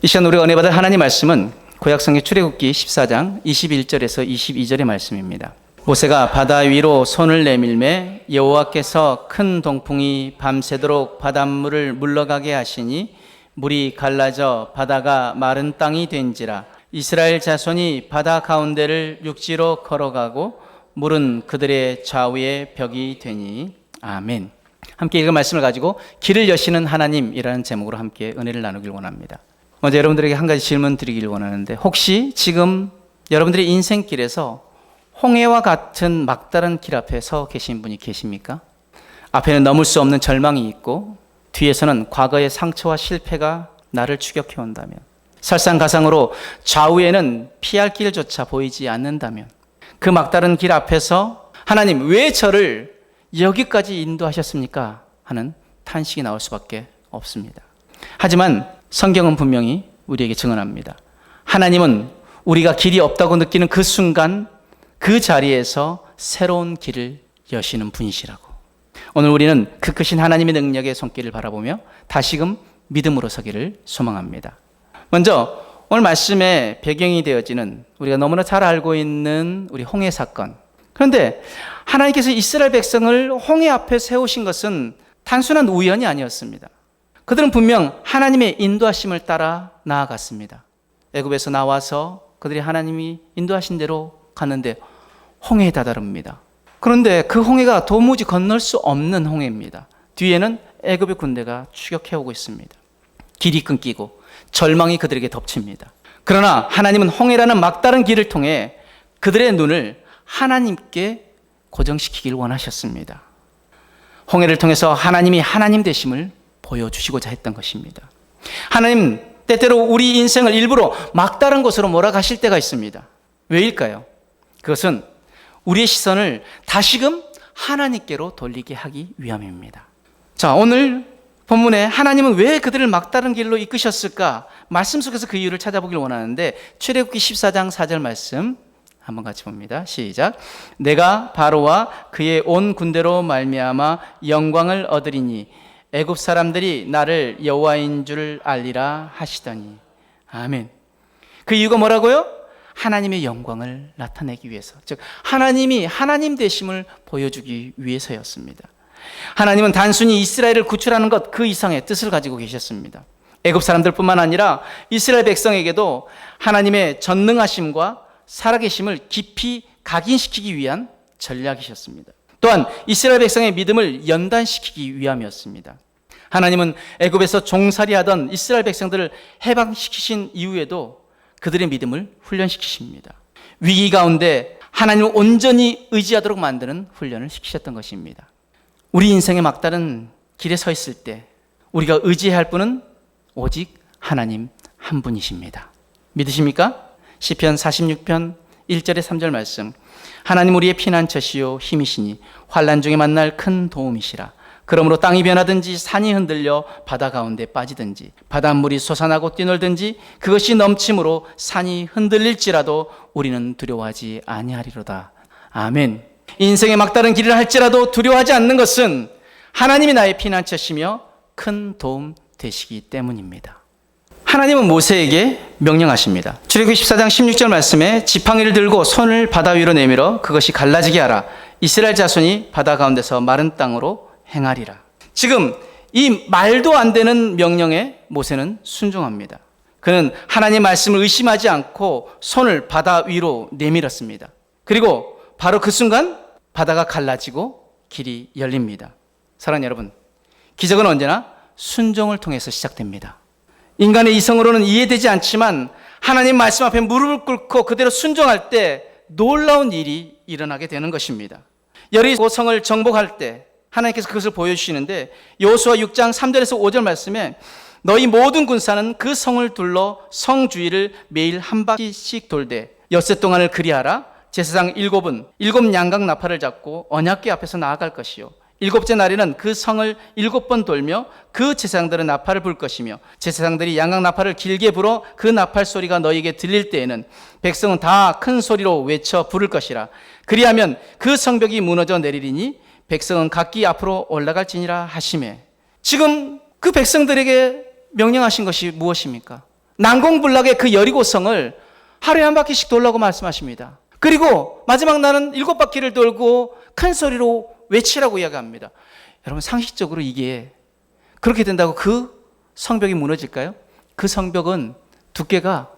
이 시간 우리가 은혜 받을 하나님 말씀은 구약성경 출애굽기 14장 21절에서 22절의 말씀입니다. 모세가 바다 위로 손을 내밀매 여호와께서 큰 동풍이 밤새도록 바닷물을 물러가게 하시니 물이 갈라져 바다가 마른 땅이 된지라. 이스라엘 자손이 바다 가운데를 육지로 걸어가고 물은 그들의 좌우에 벽이 되니. 아멘. 함께 읽은 말씀을 가지고 길을 여시는 하나님이라는 제목으로 함께 은혜를 나누길 원합니다. 먼저 여러분들에게 한 가지 질문 드리길 원하는데, 혹시 지금 여러분들의 인생길에서 홍해와 같은 막다른 길 앞에 서 계신 분이 계십니까? 앞에는 넘을 수 없는 절망이 있고 뒤에서는 과거의 상처와 실패가 나를 추격해 온다면, 설상가상으로 좌우에는 피할 길조차 보이지 않는다면, 그 막다른 길 앞에서 하나님 왜 저를 여기까지 인도하셨습니까? 하는 탄식이 나올 수밖에 없습니다. 하지만 성경은 분명히 우리에게 증언합니다. 하나님은 우리가 길이 없다고 느끼는 그 순간 그 자리에서 새로운 길을 여시는 분이시라고. 오늘 우리는 그 크신 하나님의 능력의 손길을 바라보며 다시금 믿음으로 서기를 소망합니다. 먼저 오늘 말씀의 배경이 되어지는 우리가 너무나 잘 알고 있는 우리 홍해 사건. 그런데 하나님께서 이스라엘 백성을 홍해 앞에 세우신 것은 단순한 우연이 아니었습니다. 그들은 분명 하나님의 인도하심을 따라 나아갔습니다. 애굽에서 나와서 그들이 하나님이 인도하신 대로 갔는데 홍해에 다다릅니다. 그런데 그 홍해가 도무지 건널 수 없는 홍해입니다. 뒤에는 애굽의 군대가 추격해오고 있습니다. 길이 끊기고 절망이 그들에게 덮칩니다. 그러나 하나님은 홍해라는 막다른 길을 통해 그들의 눈을 하나님께 고정시키길 원하셨습니다. 홍해를 통해서 하나님이 하나님 되심을 보여주시고자 했던 것입니다. 하나님 때때로 우리 인생을 일부러 막다른 곳으로 몰아가실 때가 있습니다. 왜일까요? 그것은 우리의 시선을 다시금 하나님께로 돌리게 하기 위함입니다. 자, 오늘 본문에 하나님은 왜 그들을 막다른 길로 이끄셨을까? 말씀 속에서 그 이유를 찾아보길 원하는데, 출애굽기 14장 4절 말씀 한번 같이 봅니다. 시작. 내가 바로와 그의 온 군대로 말미암아 영광을 얻으리니 애굽 사람들이 나를 여호와인 줄 알리라 하시더니. 아멘. 그 이유가 뭐라고요? 하나님의 영광을 나타내기 위해서, 즉 하나님이 하나님 되심을 보여주기 위해서였습니다. 하나님은 단순히 이스라엘을 구출하는 것 그 이상의 뜻을 가지고 계셨습니다. 애굽 사람들뿐만 아니라 이스라엘 백성에게도 하나님의 전능하심과 살아계심을 깊이 각인시키기 위한 전략이셨습니다. 또한 이스라엘 백성의 믿음을 연단시키기 위함이었습니다. 하나님은 애굽에서 종살이하던 이스라엘 백성들을 해방시키신 이후에도 그들의 믿음을 훈련시키십니다. 위기 가운데 하나님을 온전히 의지하도록 만드는 훈련을 시키셨던 것입니다. 우리 인생의 막다른 길에 서 있을 때 우리가 의지해야 할 분은 오직 하나님 한 분이십니다. 믿으십니까? 시편 46편 1절에 3절 말씀. 하나님 우리의 피난처시요 힘이시니 환난 중에 만날 큰 도움이시라. 그러므로 땅이 변하든지 산이 흔들려 바다 가운데 빠지든지 바닷물이 솟아나고 뛰놀든지 그것이 넘침으로 산이 흔들릴지라도 우리는 두려워하지 아니하리로다. 아멘. 인생의 막다른 길을 할지라도 두려워하지 않는 것은 하나님이 나의 피난처시며 큰 도움 되시기 때문입니다. 하나님은 모세에게 명령하십니다. 출애굽기 14장 16절 말씀에 지팡이를 들고 손을 바다 위로 내밀어 그것이 갈라지게 하라. 이스라엘 자손이 바다 가운데서 마른 땅으로 행하리라. 지금 이 말도 안 되는 명령에 모세는 순종합니다. 그는 하나님의 말씀을 의심하지 않고 손을 바다 위로 내밀었습니다. 그리고 바로 그 순간 바다가 갈라지고 길이 열립니다. 사랑하는 여러분, 기적은 언제나 순종을 통해서 시작됩니다. 인간의 이성으로는 이해되지 않지만 하나님 말씀 앞에 무릎을 꿇고 그대로 순종할 때 놀라운 일이 일어나게 되는 것입니다. 여리고 성을 정복할 때 하나님께서 그것을 보여주시는데, 여호수아 6장 3절에서 5절 말씀에 너희 모든 군사는 그 성을 둘러 성 주위를 매일 한 바퀴씩 돌되 엿새 동안을 그리하라. 제사장 7은 7 양각 나팔을 잡고 언약궤 앞에서 나아갈 것이요 일곱째 날에는 그 성을 7번 돌며 그 제사장들은 나팔을 불 것이며 제사장들이 양각 나팔을 길게 불어 그 나팔 소리가 너희에게 들릴 때에는 백성은 다 큰 소리로 외쳐 부를 것이라. 그리하면 그 성벽이 무너져 내리리니 백성은 각기 앞으로 올라갈지니라 하시매. 지금 그 백성들에게 명령하신 것이 무엇입니까? 난공불락의 그 여리고성을 하루에 한 바퀴씩 돌라고 말씀하십니다. 그리고 마지막 날은 7바퀴를 돌고 큰 소리로 외치라고 이야기합니다. 여러분, 상식적으로 이게 그렇게 된다고 그 성벽이 무너질까요? 그 성벽은 두께가,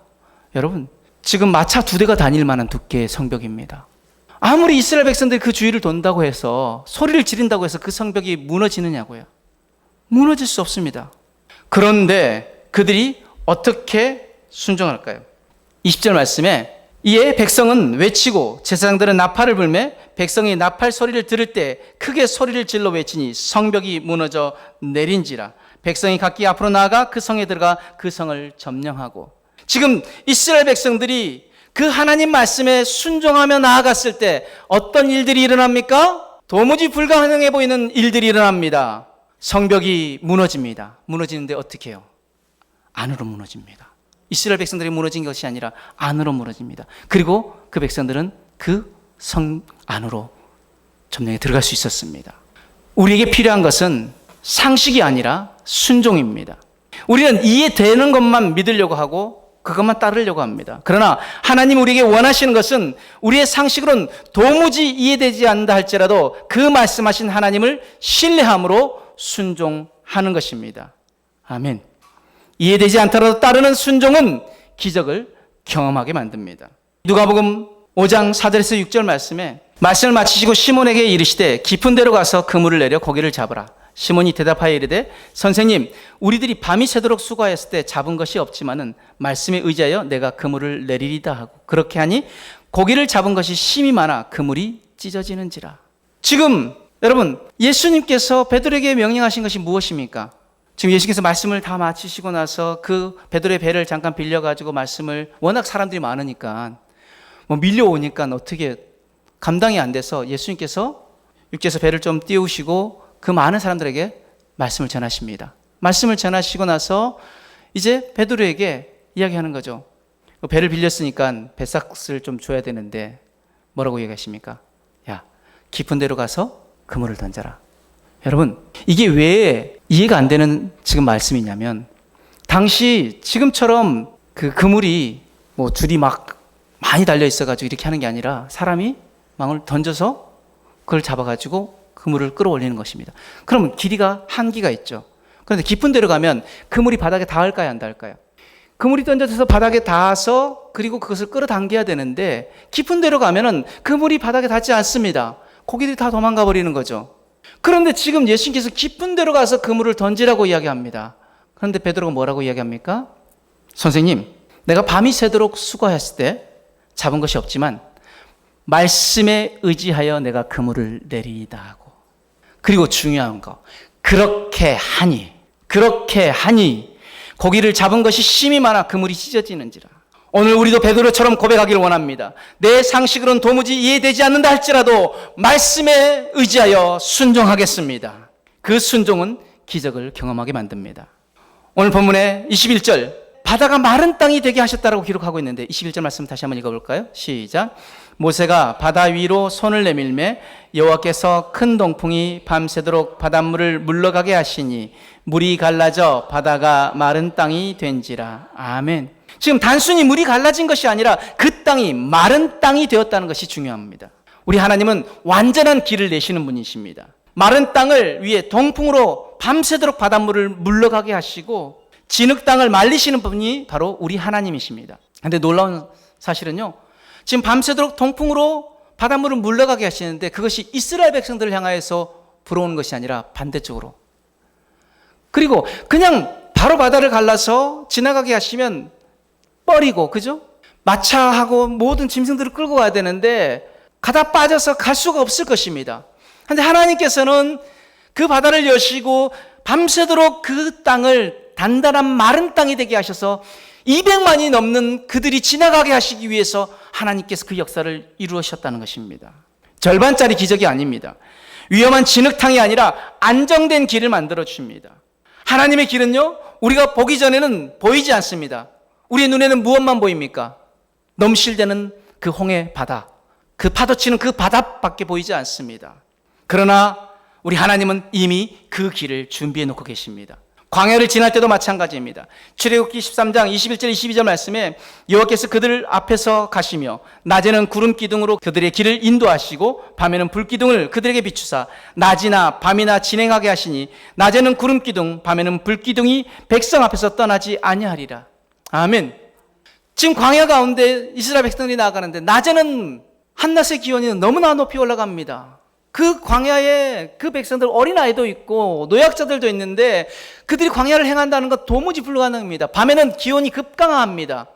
여러분, 지금 마차 2대가 다닐 만한 두께의 성벽입니다. 아무리 이스라엘 백성들이 그 주위를 돈다고 해서, 소리를 지른다고 해서 그 성벽이 무너지느냐고요. 무너질 수 없습니다. 그런데 그들이 어떻게 순종할까요? 20절 말씀에 이에 백성은 외치고 제사장들은 나팔을 불매 백성이 나팔 소리를 들을 때 크게 소리를 질러 외치니 성벽이 무너져 내린지라. 백성이 각기 앞으로 나아가 그 성에 들어가 그 성을 점령하고. 지금 이스라엘 백성들이 그 하나님 말씀에 순종하며 나아갔을 때 어떤 일들이 일어납니까? 도무지 불가능해 보이는 일들이 일어납니다. 성벽이 무너집니다. 무너지는데 어떻게 해요? 안으로 무너집니다. 이스라엘 백성들이 무너진 것이 아니라 안으로 무너집니다. 그리고 그 백성들은 그 성 안으로 점령에 들어갈 수 있었습니다. 우리에게 필요한 것은 상식이 아니라 순종입니다. 우리는 이해되는 것만 믿으려고 하고 그것만 따르려고 합니다. 그러나 하나님 우리에게 원하시는 것은 우리의 상식으로는 도무지 이해되지 않는다 할지라도 그 말씀하신 하나님을 신뢰함으로 순종하는 것입니다. 아멘. 이해되지 않더라도 따르는 순종은 기적을 경험하게 만듭니다. 누가복음 5장 4절에서 6절 말씀에 말씀을 마치시고 시몬에게 이르시되 깊은 데로 가서 그물을 내려 고기를 잡으라. 시몬이 대답하여 이르되 선생님, 우리들이 밤이 새도록 수고하였을 때 잡은 것이 없지만은 말씀에 의지하여 내가 그물을 내리리다 하고 그렇게 하니 고기를 잡은 것이 심이 많아 그물이 찢어지는지라. 지금 여러분, 예수님께서 베드로에게 명령하신 것이 무엇입니까? 지금 예수께서 말씀을 다 마치시고 나서 그 베드로의 배를 잠깐 빌려가지고 말씀을, 워낙 사람들이 많으니까 밀려오니까 어떻게 감당이 안 돼서 예수님께서 육지에서 배를 좀 띄우시고 그 많은 사람들에게 말씀을 전하십니다. 말씀을 전하시고 나서 이제 베드로에게 이야기하는 거죠. 배를 빌렸으니까 배삭을 좀 줘야 되는데 뭐라고 얘기하십니까? 야, 깊은 데로 가서 그물을 던져라. 여러분, 이게 왜 이해가 안 되는 지금 말씀이냐면, 당시 지금처럼 그 그물이 줄이 막 많이 달려 있어가지고 이렇게 하는 게 아니라 사람이 망을 던져서 그걸 잡아가지고 그물을 끌어올리는 것입니다. 그러면 길이가 한계가 있죠. 그런데 깊은 데로 가면 그물이 바닥에 닿을까요, 안 닿을까요? 그물이 던져져서 바닥에 닿아서 그리고 그것을 끌어당겨야 되는데 깊은 데로 가면은 그물이 바닥에 닿지 않습니다. 고기들이 다 도망가 버리는 거죠. 그런데 지금 예수님께서 깊은 데로 가서 그물을 던지라고 이야기합니다. 그런데 베드로가 뭐라고 이야기합니까? 선생님, 내가 밤이 새도록 수고했을 때 잡은 것이 없지만 말씀에 의지하여 내가 그물을 내리이다 하고, 그리고 중요한 거, 그렇게 하니 고기를 잡은 것이 심이 많아 그물이 찢어지는지라. 오늘 우리도 베드로처럼 고백하기를 원합니다. 내 상식으로는 도무지 이해되지 않는다 할지라도 말씀에 의지하여 순종하겠습니다. 그 순종은 기적을 경험하게 만듭니다. 오늘 본문의 21절, 바다가 마른 땅이 되게 하셨다라고 기록하고 있는데 21절 말씀 다시 한번 읽어볼까요? 시작. 모세가 바다 위로 손을 내밀매 여호와께서 큰 동풍이 밤새도록 바닷물을 물러가게 하시니 물이 갈라져 바다가 마른 땅이 된지라. 아멘. 지금 단순히 물이 갈라진 것이 아니라 그 땅이 마른 땅이 되었다는 것이 중요합니다. 우리 하나님은 완전한 길을 내시는 분이십니다. 마른 땅을 위해 동풍으로 밤새도록 바닷물을 물러가게 하시고 진흙 땅을 말리시는 분이 바로 우리 하나님이십니다. 그런데 놀라운 사실은요, 지금 밤새도록 동풍으로 바닷물을 물러가게 하시는데 그것이 이스라엘 백성들을 향하여서 불어오는 것이 아니라 반대쪽으로, 그리고 그냥 바로 바다를 갈라서 지나가게 하시면 뻘이고, 그죠? 마차하고 모든 짐승들을 끌고 가야 되는데 가다 빠져서 갈 수가 없을 것입니다. 그런데 하나님께서는 그 바다를 여시고 밤새도록 그 땅을 단단한 마른 땅이 되게 하셔서 200만이 넘는 그들이 지나가게 하시기 위해서 하나님께서 그 역사를 이루셨다는 것입니다. 절반짜리 기적이 아닙니다. 위험한 진흙탕이 아니라 안정된 길을 만들어 주십니다. 하나님의 길은요, 우리가 보기 전에는 보이지 않습니다. 우리의 눈에는 무엇만 보입니까? 넘실대는 그 홍해 바다, 그 파도치는 그 바다밖에 보이지 않습니다. 그러나 우리 하나님은 이미 그 길을 준비해 놓고 계십니다. 광야를 지날 때도 마찬가지입니다. 출애굽기 13장 21절 22절 말씀에 여호와께서 그들 앞에서 가시며 낮에는 구름 기둥으로 그들의 길을 인도하시고 밤에는 불 기둥을 그들에게 비추사 낮이나 밤이나 진행하게 하시니 낮에는 구름 기둥 밤에는 불 기둥이 백성 앞에서 떠나지 아니하리라. 아멘. 지금 광야 가운데 이스라엘 백성들이 나아가는데 낮에는 한낮의 기온이 너무나 높이 올라갑니다. 그 광야에 그 백성들 어린아이도 있고 노약자들도 있는데 그들이 광야를 행한다는 건 도무지 불가능합니다. 밤에는 기온이 급강합니다.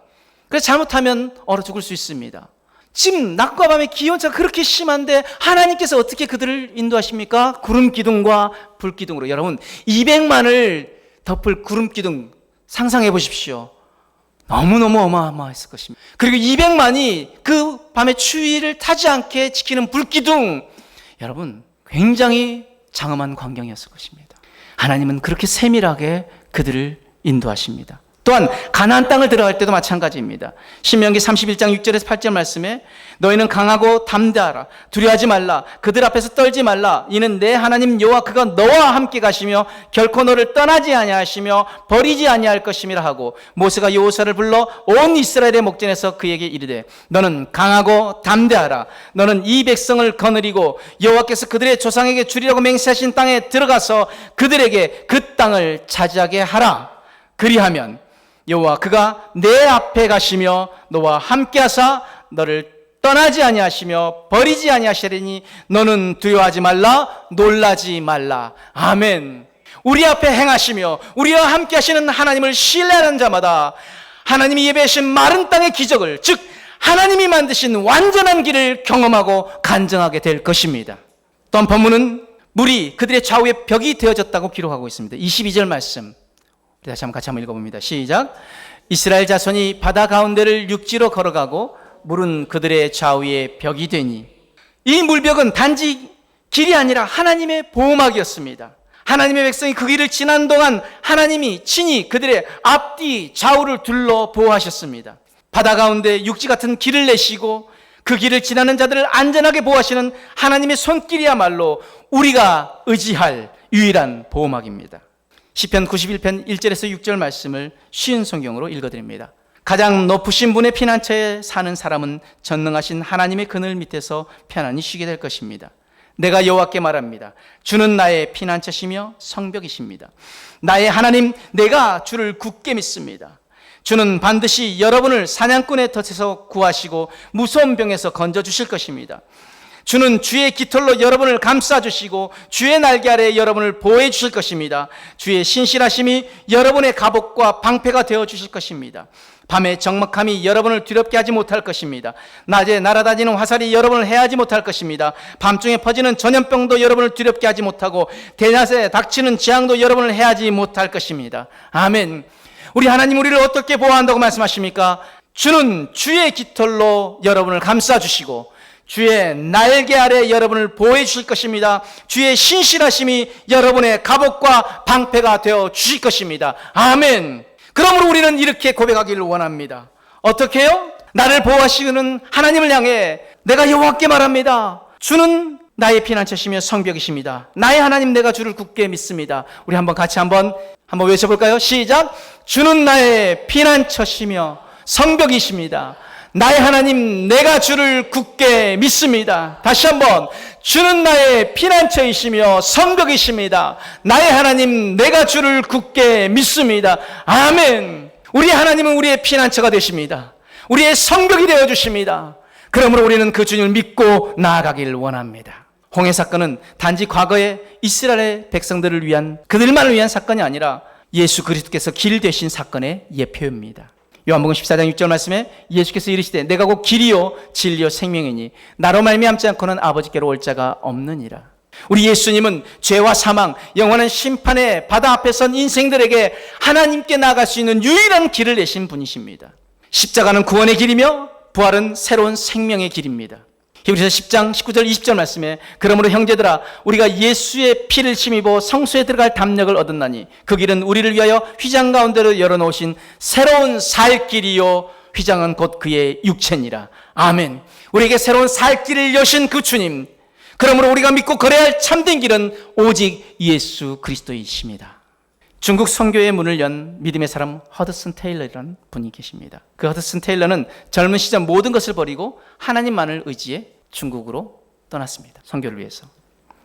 그래서 잘못하면 얼어 죽을 수 있습니다. 지금 낮과 밤의 기온차가 그렇게 심한데 하나님께서 어떻게 그들을 인도하십니까? 구름 기둥과 불 기둥으로. 여러분 200만을 덮을 구름 기둥 상상해 보십시오. 너무너무 어마어마했을 것입니다. 그리고 200만이 그 밤의 추위를 타지 않게 지키는 불 기둥. 여러분 굉장히 장엄한 광경이었을 것입니다. 하나님은 그렇게 세밀하게 그들을 인도하십니다. 또한 가나안 땅을 들어갈 때도 마찬가지입니다. 신명기 31장 6절에서 8절 말씀에 너희는 강하고 담대하라. 두려워하지 말라. 그들 앞에서 떨지 말라. 이는 내 하나님 여호와 그가 너와 함께 가시며 결코 너를 떠나지 아니하시며 버리지 아니할 것임이라 하고 모세가 여호수아를 불러 온 이스라엘의 목전에서 그에게 이르되 너는 강하고 담대하라. 너는 이 백성을 거느리고 여호와께서 그들의 조상에게 주리라고 맹세하신 땅에 들어가서 그들에게 그 땅을 차지하게 하라. 그리하면 여호와 그가 내 앞에 가시며 너와 함께하사 너를 떠나지 아니하시며 버리지 아니하시리니 너는 두려워하지 말라 놀라지 말라. 아멘. 우리 앞에 행하시며 우리와 함께하시는 하나님을 신뢰하는 자마다 하나님이 예배하신 마른 땅의 기적을, 즉 하나님이 만드신 완전한 길을 경험하고 간증하게 될 것입니다. 또한 본문은 물이 그들의 좌우에 벽이 되어졌다고 기록하고 있습니다. 22절 말씀 다시 한번 같이 한번 읽어봅니다. 시작. 이스라엘 자손이 바다 가운데를 육지로 걸어가고 물은 그들의 좌우에 벽이 되니. 이 물벽은 단지 길이 아니라 하나님의 보호막이었습니다. 하나님의 백성이 그 길을 지난 동안 하나님이 친히 그들의 앞뒤 좌우를 둘러 보호하셨습니다. 바다 가운데 육지 같은 길을 내시고 그 길을 지나는 자들을 안전하게 보호하시는 하나님의 손길이야말로 우리가 의지할 유일한 보호막입니다. 시편 91편 1절에서 6절 말씀을 쉬운 성경으로 읽어드립니다. 가장 높으신 분의 피난처에 사는 사람은 전능하신 하나님의 그늘 밑에서 편안히 쉬게 될 것입니다. 내가 여호와께 말합니다. 주는 나의 피난처시며 성벽이십니다. 나의 하나님, 내가 주를 굳게 믿습니다. 주는 반드시 여러분을 사냥꾼의 덫에서 구하시고 무서운 병에서 건져주실 것입니다. 주는 주의 깃털로 여러분을 감싸주시고 주의 날개 아래 여러분을 보호해 주실 것입니다. 주의 신실하심이 여러분의 갑옷과 방패가 되어 주실 것입니다. 밤의 적막함이 여러분을 두렵게 하지 못할 것입니다. 낮에 날아다니는 화살이 여러분을 해하지 못할 것입니다. 밤중에 퍼지는 전염병도 여러분을 두렵게 하지 못하고 대낮에 닥치는 재앙도 여러분을 해하지 못할 것입니다. 아멘. 우리 하나님 우리를 어떻게 보호한다고 말씀하십니까? 주는 주의 깃털로 여러분을 감싸주시고 주의 날개 아래 여러분을 보호해 주실 것입니다. 주의 신실하심이 여러분의 갑옷과 방패가 되어 주실 것입니다. 아멘. 그러므로 우리는 이렇게 고백하기를 원합니다. 어떻게 해요? 나를 보호하시는 하나님을 향해 내가 여호와께 말합니다. 주는 나의 피난처시며 성벽이십니다. 나의 하나님, 내가 주를 굳게 믿습니다. 우리 같이 한번 외쳐볼까요? 시작. 주는 나의 피난처시며 성벽이십니다. 나의 하나님, 내가 주를 굳게 믿습니다. 다시 한번. 주는 나의 피난처이시며 성벽이십니다. 나의 하나님, 내가 주를 굳게 믿습니다. 아멘. 우리 하나님은 우리의 피난처가 되십니다. 우리의 성벽이 되어주십니다. 그러므로 우리는 그 주님을 믿고 나아가길 원합니다. 홍해 사건은 단지 과거의 이스라엘 백성들을 위한, 그들만을 위한 사건이 아니라 예수 그리스도께서 길 되신 사건의 예표입니다. 요한복음 14장 6절 말씀에 예수께서 이르시되 내가 곧 길이요 진리요 생명이니 나로 말미암지 않고는 아버지께로 올 자가 없느니라. 우리 예수님은 죄와 사망, 영원한 심판의 바다 앞에 선 인생들에게 하나님께 나아갈 수 있는 유일한 길을 내신 분이십니다. 십자가는 구원의 길이며 부활은 새로운 생명의 길입니다. 히브리서 10장 19절 20절 말씀에 그러므로 형제들아 우리가 예수의 피를 힘입어 성소에 들어갈 담력을 얻었나니 그 길은 우리를 위하여 휘장 가운데로 열어놓으신 새로운 살 길이요 휘장은 곧 그의 육체니라. 아멘. 우리에게 새로운 살 길을 여신 그 주님, 그러므로 우리가 믿고 걸어야 할 참된 길은 오직 예수 그리스도이십니다. 중국 선교의 문을 연 믿음의 사람 허드슨 테일러라는 분이 계십니다. 그 허드슨 테일러는 젊은 시절 모든 것을 버리고 하나님만을 의지해 중국으로 떠났습니다. 선교를 위해서.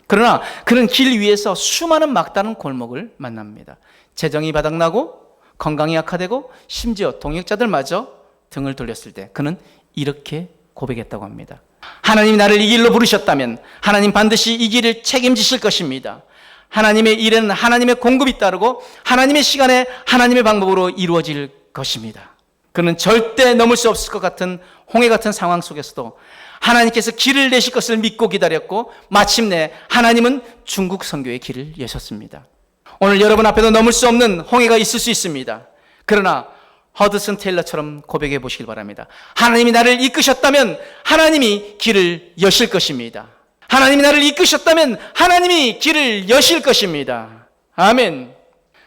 그러나 그는 길 위에서 수많은 막다른 골목을 만납니다. 재정이 바닥나고 건강이 악화되고 심지어 동역자들마저 등을 돌렸을 때 그는 이렇게 고백했다고 합니다. 하나님이 나를 이 길로 부르셨다면 하나님 반드시 이 길을 책임지실 것입니다. 하나님의 일은 하나님의 공급이 따르고 하나님의 시간에 하나님의 방법으로 이루어질 것입니다. 그는 절대 넘을 수 없을 것 같은 홍해 같은 상황 속에서도 하나님께서 길을 내실 것을 믿고 기다렸고 마침내 하나님은 중국 선교의 길을 여셨습니다. 오늘 여러분 앞에도 넘을 수 없는 홍해가 있을 수 있습니다. 그러나 허드슨 테일러처럼 고백해 보시길 바랍니다. 하나님이 나를 이끄셨다면 하나님이 길을 여실 것입니다. 하나님이 나를 이끄셨다면 하나님이 길을 여실 것입니다. 아멘.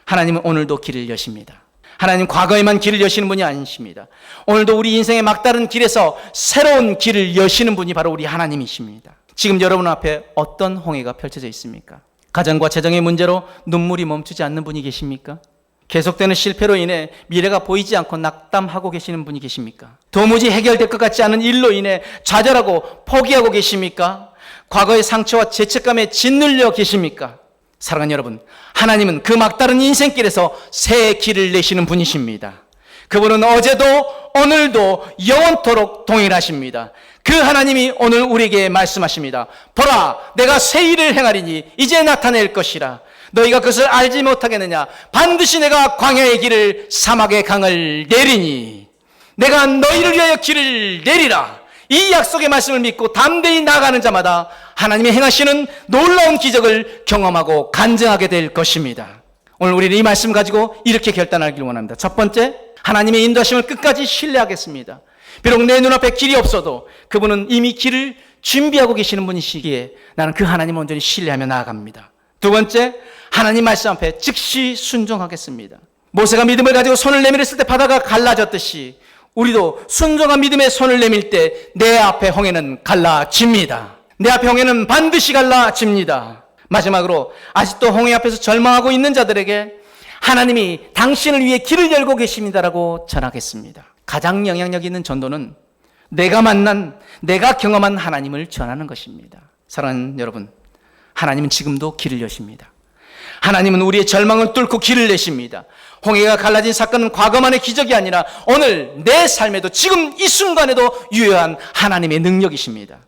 하나님은 오늘도 길을 여십니다. 하나님 과거에만 길을 여시는 분이 아니십니다. 오늘도 우리 인생의 막다른 길에서 새로운 길을 여시는 분이 바로 우리 하나님이십니다. 지금 여러분 앞에 어떤 홍해가 펼쳐져 있습니까? 가정과 재정의 문제로 눈물이 멈추지 않는 분이 계십니까? 계속되는 실패로 인해 미래가 보이지 않고 낙담하고 계시는 분이 계십니까? 도무지 해결될 것 같지 않은 일로 인해 좌절하고 포기하고 계십니까? 과거의 상처와 죄책감에 짓눌려 계십니까? 사랑하는 여러분, 하나님은 그 막다른 인생길에서 새 길을 내시는 분이십니다. 그분은 어제도 오늘도 영원토록 동일하십니다. 그 하나님이 오늘 우리에게 말씀하십니다. 보라, 내가 새 일을 행하리니 이제 나타낼 것이라. 너희가 그것을 알지 못하겠느냐? 반드시 내가 광야의 길을 사막의 강을 내리니 내가 너희를 위하여 길을 내리라. 이 약속의 말씀을 믿고 담대히 나아가는 자마다 하나님이 행하시는 놀라운 기적을 경험하고 간증하게 될 것입니다. 오늘 우리는 이 말씀 가지고 이렇게 결단하기를 원합니다. 첫 번째, 하나님의 인도하심을 끝까지 신뢰하겠습니다. 비록 내 눈앞에 길이 없어도 그분은 이미 길을 준비하고 계시는 분이시기에 나는 그 하나님을 온전히 신뢰하며 나아갑니다. 두 번째, 하나님 말씀 앞에 즉시 순종하겠습니다. 모세가 믿음을 가지고 손을 내밀었을 때 바다가 갈라졌듯이 우리도 순종한 믿음의 손을 내밀 때 내 앞에 홍해는 갈라집니다. 내 앞에 홍해는 반드시 갈라집니다. 마지막으로 아직도 홍해 앞에서 절망하고 있는 자들에게 하나님이 당신을 위해 길을 열고 계십니다라고 전하겠습니다. 가장 영향력 있는 전도는 내가 만난, 내가 경험한 하나님을 전하는 것입니다. 사랑하는 여러분, 하나님은 지금도 길을 여십니다. 하나님은 우리의 절망을 뚫고 길을 내십니다. 홍해가 갈라진 사건은 과거만의 기적이 아니라 오늘 내 삶에도 지금 이 순간에도 유효한 하나님의 능력이십니다.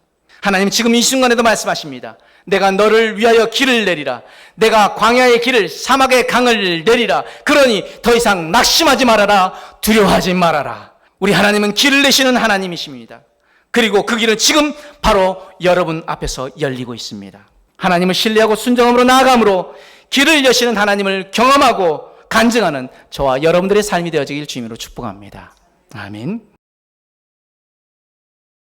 하나님 지금 이 순간에도 말씀하십니다. 내가 너를 위하여 길을 내리라. 내가 광야의 길을 사막의 강을 내리라. 그러니 더 이상 낙심하지 말아라. 두려워하지 말아라. 우리 하나님은 길을 내시는 하나님이십니다. 그리고 그 길은 지금 바로 여러분 앞에서 열리고 있습니다. 하나님을 신뢰하고 순종함으로 나아감으로 길을 여시는 하나님을 경험하고 간증하는 저와 여러분들의 삶이 되어지길 주님으로 축복합니다. 아멘.